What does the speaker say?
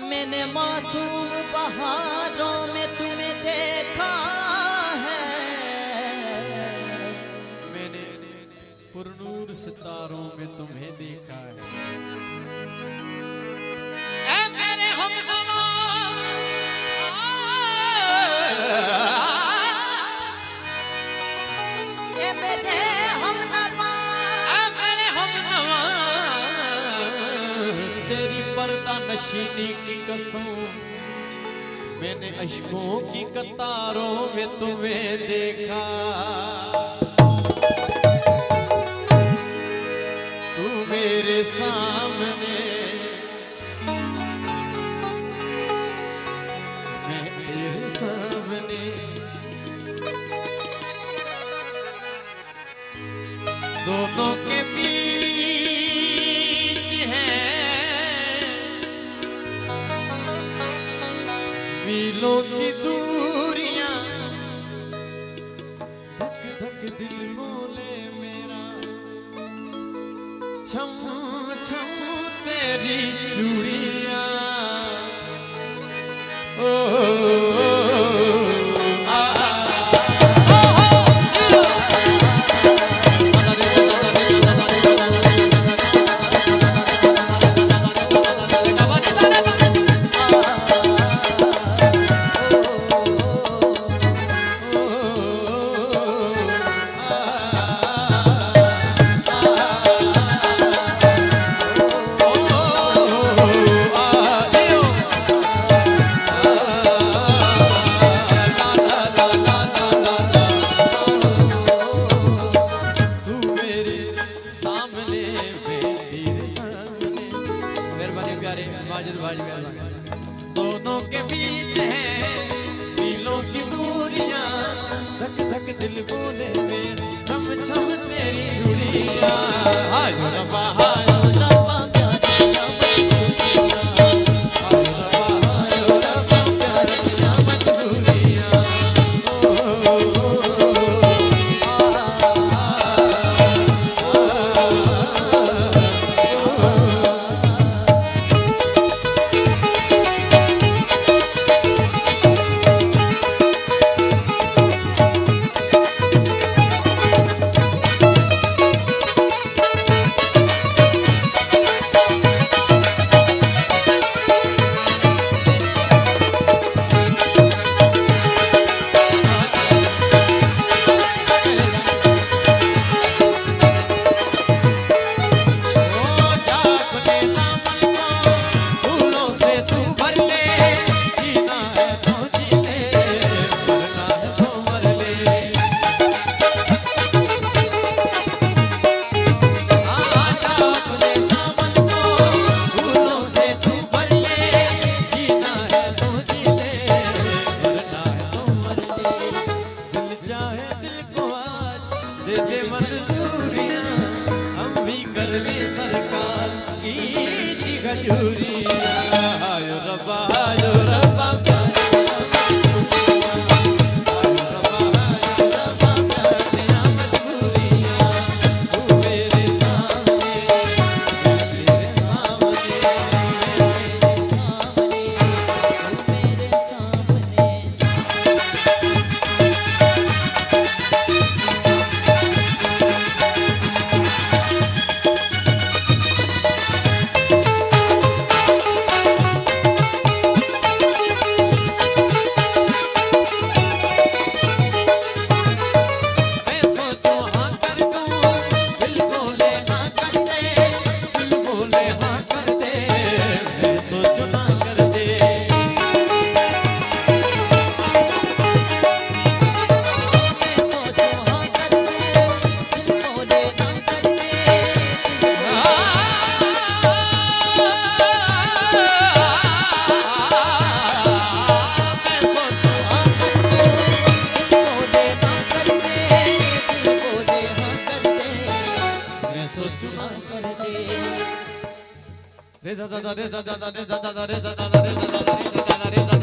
मैंने मासूम बहारों में तुम्हें देखा है, मैंने पुरनूर सितारों में तुम्हें देखा है। ऐ मेरे हमनवा ये मेरे हमनवा, ऐ मेरे हमनवा तेरी पर्दा नशीनी की कसम, मैंने अश्कों की कतारों में तुम्हें देखा। तू मेरे सामने, मैं तेरे सामने, दोनों के बीच है मीलों की दूरियां, धक धक दिल बोले मेरा, छम छम तेरी चूड़ियां। ओ, दोनों के बीच है मीलों की दूरियां, धक धक दिल बोले मेरे, छम छम तेरी चूड़ियां। हायो रब्बा हायो रब्बा प्यार दिया मजबूरियां, हायो रब्बा प्यार दिया मजबूरियां। हायो रब्बा हायो रब्बा रे दा दा दा रे दा दा दा रे दा दा दा रे दा दा दा रे दा दा दा रे दा दा रे दा